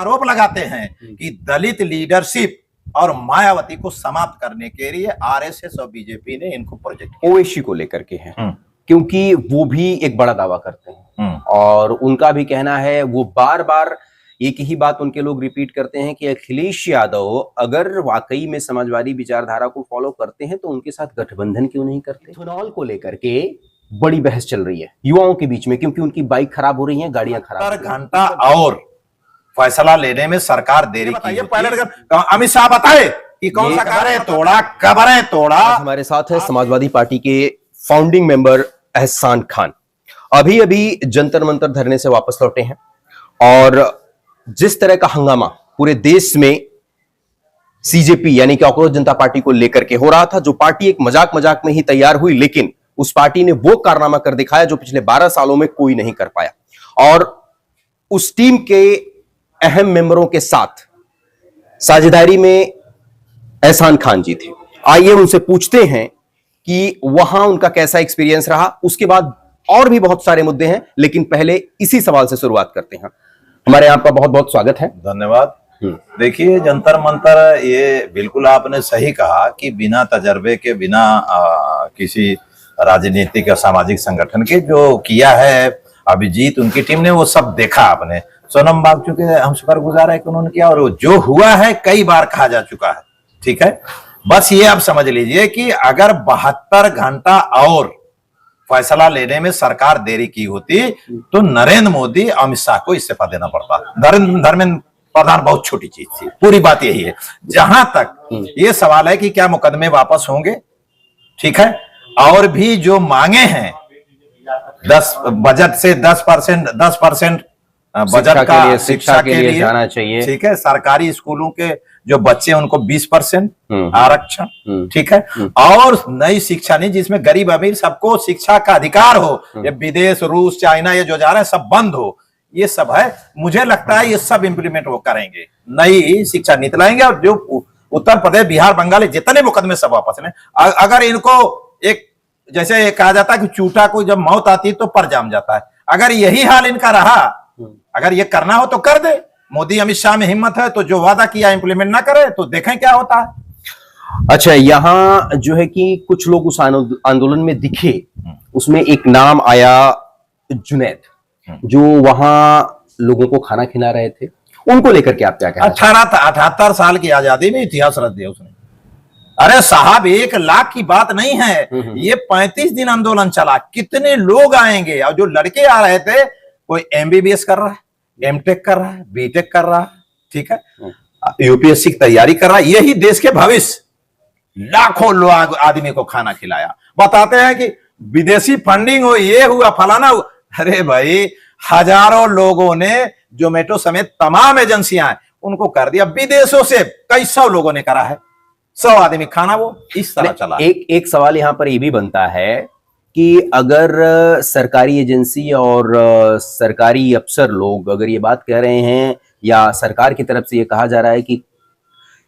आरोप लगाते हैं कि दलित लीडरशिप और मायावती को समाप्त करने के लिए आरएसएस और बीजेपी ने इनको प्रोजेक्ट ओवैसी को लेकर के हैं, क्योंकि वो भी एक बड़ा दावा करते हैं और उनका भी कहना है, वो बार बार एक ही बात उनके लोग रिपीट करते हैं कि अखिलेश यादव अगर वाकई में समाजवादी विचारधारा को फॉलो करते हैं तो उनके साथ गठबंधन क्यों नहीं करते। इथेनॉल को लेकर के बड़ी बहस चल रही है युवाओं के बीच में, क्योंकि उनकी बाइक खराब हो रही है, गाड़ियां खराब। घंटा और फैसला लेने में सरकार देरी की। अमित शाह बताए कि कौन सा कब्रें तोड़ा, कब्रें तोड़ा। हमारे साथ है समाजवादी पार्टी के फाउंडिंग मेंबर एहसान खान। अभी अभी जंतर मंतर धरने से वापस लौटे हैं और जिस तरह का हंगामा पूरे देश में सीजेपी यानी कि कांग्रेस जनता पार्टी को लेकर के हो रहा था, जो पार्टी एक मजाक मजाक में ही तैयार हुई, लेकिन उस पार्टी ने वो कारनामा कर दिखाया जो पिछले 12 सालों में कोई नहीं कर पाया। और उस टीम के अहम मेंबरों के साथ साझेदारी में एहसान खान जी थे। आइए उनसे पूछते हैं कि वहां उनका कैसा एक्सपीरियंस रहा। उसके बाद और भी बहुत सारे मुद्दे हैं, लेकिन पहले इसी सवाल से शुरुआत करते हैं। हमारे यहाँ आपका बहुत बहुत स्वागत है। धन्यवाद। देखिए, जंतर मंतर, ये बिल्कुल आपने सही कहा कि बिना तजर्बे के, बिना किसी राजनीतिक या सामाजिक संगठन के जो किया है अभिजीत, उनकी टीम ने वो सब देखा। आपने सोनम बागचू के हम शुक्रगुजार है कि उन्होंने किया, और जो हुआ है कई बार कहा जा चुका है। ठीक है, बस ये आप समझ लीजिए कि अगर 72 घंटा और फैसला लेने में सरकार देरी की होती तो नरेंद्र मोदी, अमित शाह को इस्तीफा देना पड़ता। धर्मेंद्र प्रधान बहुत छोटी चीज थी। पूरी बात यही है। जहां तक ये सवाल है कि क्या मुकदमे वापस होंगे, ठीक है, और भी जो मांगे हैं 10 बजट से 10% बजट का शिक्षा के लिए जाना चाहिए, ठीक है, सरकारी स्कूलों के जो बच्चे उनको 20% आरक्षण, ठीक है, और नई शिक्षा नीति जिसमें गरीब अमीर सबको शिक्षा का अधिकार हो। ये विदेश, रूस, चाइना ये जो जा रहे हैं सब बंद हो, ये सब है। मुझे लगता है ये सब इंप्लीमेंट वो करेंगे, नई शिक्षा नीति लाएंगे। और जो उत्तर प्रदेश, बिहार, बंगाल जितने मुकदमे सब वापस लें। अगर इनको एक जैसे कहा जाता है कि चूटा को जब मौत आती है तो पर जाम जाता है, अगर यही हाल इनका रहा, अगर ये करना हो तो कर दे। मोदी अमित शाह में हिम्मत है तो जो वादा किया इंप्लीमेंट ना करे तो देखें क्या होता है। अच्छा, यहां जो है कि कुछ लोग उस आंदोलन में दिखे, उसमें एक नाम आया जुनैद, जो वहां लोगों को खाना खिला रहे थे। उनको लेकर के आप क्या कहना? 78 साल की आजादी में इतिहास रच दिया उसने। अरे साहब, 1 लाख की बात नहीं है, ये 35 दिन आंदोलन चला। कितने लोग आएंगे? और जो लड़के आ रहे थे, कोई एमबीबीएस कर रहा है, एमटेक कर रहा है, बीटेक कर रहा है, ठीक है, यूपीएससी की तैयारी कर रहा है। यही देश के भविष्य। लाखों लोग आदमी को खाना खिलाया। बताते हैं कि विदेशी फंडिंग हो, ये हुआ, फलाना हुआ। अरे भाई, हजारों लोगों ने, जोमेटो समेत तमाम एजेंसियां उनको कर दिया। विदेशों से कई 100 लोगों ने करा है, 100 आदमी खाना वो इस तरह चला। एक सवाल यहां पर यह भी बनता है कि अगर सरकारी एजेंसी और सरकारी अफसर लोग अगर ये बात कह रहे हैं, या सरकार की तरफ से ये कहा जा रहा है कि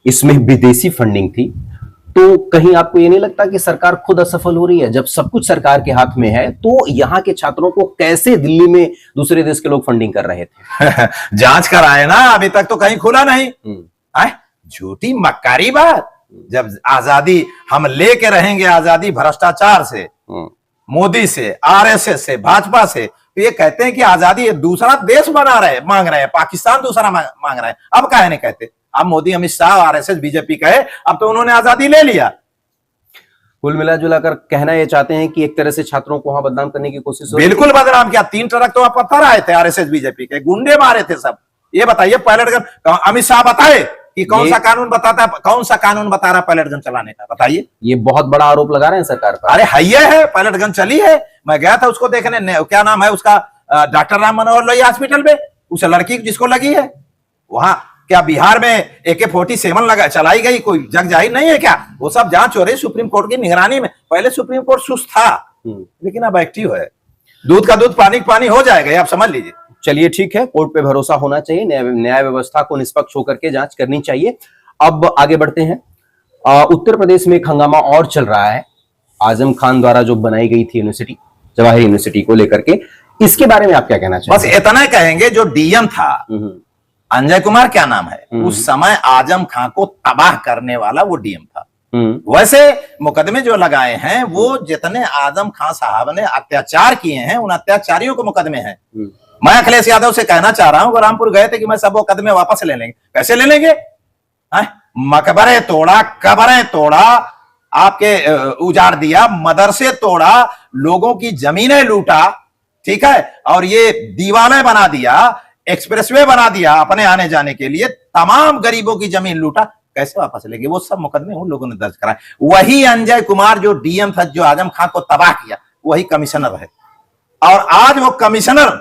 इसमें विदेशी फंडिंग थी, तो कहीं आपको ये नहीं लगता कि सरकार खुद असफल हो रही है? जब सब कुछ सरकार के हाथ में है तो यहाँ के छात्रों को कैसे दिल्ली में दूसरे देश के लोग फंडिंग कर रहे थे? जांच कराए ना, अभी तक तो कहीं खुला नहीं। झूठी मक्कारी बात। जब आजादी हम लेके रहेंगे, आजादी भ्रष्टाचार से, मोदी से, आरएसएस से, भाजपा से, तो ये कहते हैं कि आजादी दूसरा देश बना रहे, मांग रहे हैं, पाकिस्तान दूसरा मांग रहे हैं। अब काहे नहीं कहते? अब मोदी, अमित शाह, आरएसएस, बीजेपी कहे, अब तो उन्होंने आजादी ले लिया। कुल मिला जुलाकर कहना ये चाहते हैं कि एक तरह से छात्रों को वहां बदनाम करने की कोशिश हो रही है। बिल्कुल बदनाम किया। 3 ट्रक तो पत्थर आए थे, आरएसएस बीजेपी के गुंडे मारे थे सब। ये बताइए, पायलट गन अमित शाह बताए कि कौन सा कानून बताता है, कौन सा कानून बता रहा है पायलट गन चलाने का? बताइए। ये बहुत बड़ा आरोप लगा रहे हैं सरकार पर। अरे है, है पायलट गन चली है। मैं गया था उसको देखने, क्या नाम है उसका, डॉक्टर राम मनोहर लोहिया हॉस्पिटल में, उस लड़की जिसको लगी है वहां। क्या बिहार में AK-47 लगा चलाई गई? कोई जग जाहिर नहीं है क्या? वो सब जांच हो रही सुप्रीम कोर्ट की निगरानी में। पहले सुप्रीम कोर्ट सुस्त था, लेकिन अब एक्टिव है। दूध का दूध, पानी का पानी हो जाएगा, आप समझ लीजिए। चलिए ठीक है, कोर्ट पे भरोसा होना चाहिए, न्याय व्यवस्था को निष्पक्ष होकर के जांच करनी चाहिए। अब आगे बढ़ते हैं। उत्तर प्रदेश में एक हंगामा और चल रहा है, आजम खान द्वारा जो बनाई गई थी यूनिवर्सिटी, जवाहर यूनिवर्सिटी को लेकर के, इसके बारे में आप क्या कहना चाहेंगे? बस इतना कहेंगे, जो डीएम था अंजय कुमार क्या नाम है, उस समय आजम खां को तबाह करने वाला वो डीएम था। वैसे मुकदमे जो लगाए हैं वो जितने आजम खां साहब ने अत्याचार किए हैं उन अत्याचारियों के मुकदमे हैं। मैं अखिलेश यादव से कहना चाह रहा हूं, रामपुर गए थे कि मैं सब मुकदमे वापस ले लेंगे। कैसे ले लेंगे? मकबरे तोड़ा, कब्रें तोड़ा, आपके उजाड़ दिया, मदरसे तोड़ा, लोगों की जमीनें लूटा, ठीक है, और ये दीवाने बना दिया, एक्सप्रेसवे बना दिया अपने आने जाने के लिए, तमाम गरीबों की जमीन लूटा। कैसे वापस लेंगे? वो सब मुकदमे उन लोगों ने दर्ज कराए। वही अंजय कुमार जो डीएम था, जो आजम खां को तबाह किया, वही कमिश्नर है। और आज वो कमिश्नर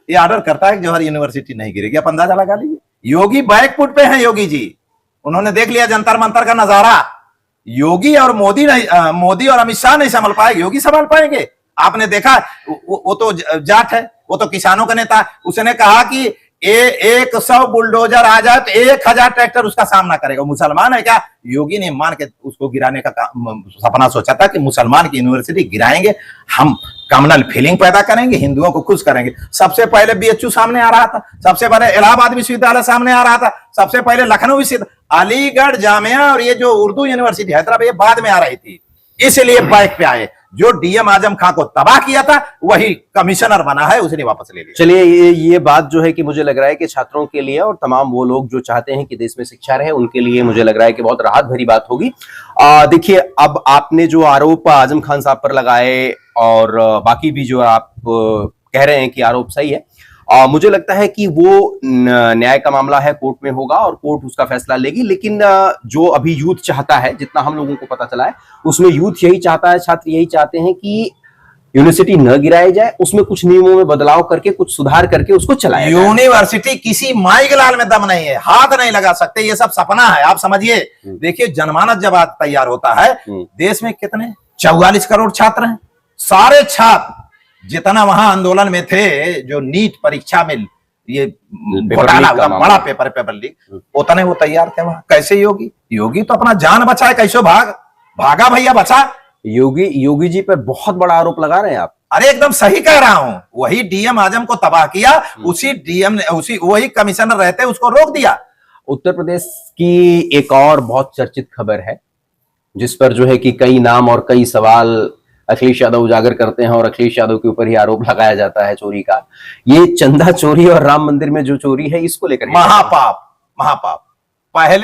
ये ऑर्डर करता है कि जवाहर यूनिवर्सिटी नहीं गिरेगी। आप अंदाजा लगा लीजिए। योगी बैकफुट पे हैं। योगी जी, उन्होंने देख लिया जंतर मंतर का नजारा। योगी और मोदी नहीं, मोदी और अमित शाह नहीं संभाल पाएंगे, योगी संभाल पाएंगे। आपने देखा वो तो जाट है, वो तो किसानों का नेता। उसने कहा कि 100 बुलडोजर आ जाए तो 1000 ट्रैक्टर उसका सामना करेगा। मुसलमान है क्या? योगी ने मान के उसको गिराने का सपना सोचा था कि मुसलमान की यूनिवर्सिटी गिराएंगे, हम कम्युनल फीलिंग पैदा करेंगे, हिंदुओं को खुश करेंगे। सबसे पहले बीएचयू सामने आ रहा था, सबसे पहले इलाहाबाद विश्वविद्यालय सामने आ रहा था, सबसे पहले लखनऊ विश्वविद्यालय, अलीगढ़ जामिया और ये जो उर्दू यूनिवर्सिटी हैदराबाद, ये बाद में आ रही थी। इसलिए बैक पे आए। जो डीएम आजम खां को तबाह किया था वही कमिश्नर बना है, उसने वापस ले लिया। चलिए, ये बात जो है कि मुझे लग रहा है कि छात्रों के लिए और तमाम वो लोग जो चाहते हैं कि देश में शिक्षा रहे, उनके लिए मुझे लग रहा है कि बहुत राहत भरी बात होगी। देखिए, अब आपने जो आरोप आजम खान साहब पर लगाए और बाकी भी जो आप कह रहे हैं कि आरोप सही है, मुझे लगता है कि वो न्याय का मामला है, कोर्ट में होगा और कोर्ट उसका फैसला लेगी। लेकिन जो अभी यूथ चाहता है, जितना हम लोगों को पता चला है, उसमें यूथ यही चाहता है, छात्र यही चाहते हैं कि यूनिवर्सिटी न गिराई जाए, उसमें कुछ नियमों में बदलाव करके, कुछ सुधार करके उसको चलाया जाए। यूनिवर्सिटी किसी माई के लाल में दम नहीं है, हाथ नहीं लगा सकते, ये सब सपना है, आप समझिए। देखिए, जनमानस जब आज तैयार होता है, देश में कितने 44 करोड़ छात्र हैं। सारे छात्र जितना वहां आंदोलन में थे, जो नीट परीक्षा में ये घोटाला हुआ, बड़ा पेपर लीक, उतने वो तैयार थे वहां। कैसे योगी तो अपना जान बचाए, कैसे भागा भैया, बचा। योगी जी पर बहुत बड़ा आरोप लगा रहे हैं आप। अरे एकदम सही कह रहा हूं। वही डीएम आजम को तबाह किया, उसी डीएम ने वही कमिश्नर रहते उसको रोक दिया। उत्तर प्रदेश की एक और बहुत चर्चित खबर है, जिस पर जो है कि कई नाम और कई सवाल अखिलेश यादव उजागर करते हैं और अखिलेश यादव के ऊपर ही आरोप लगाया जाता है चोरी का। ये चंदा चोरी और राम मंदिर में जो चोरी है, इसको लेकर महापाप पहले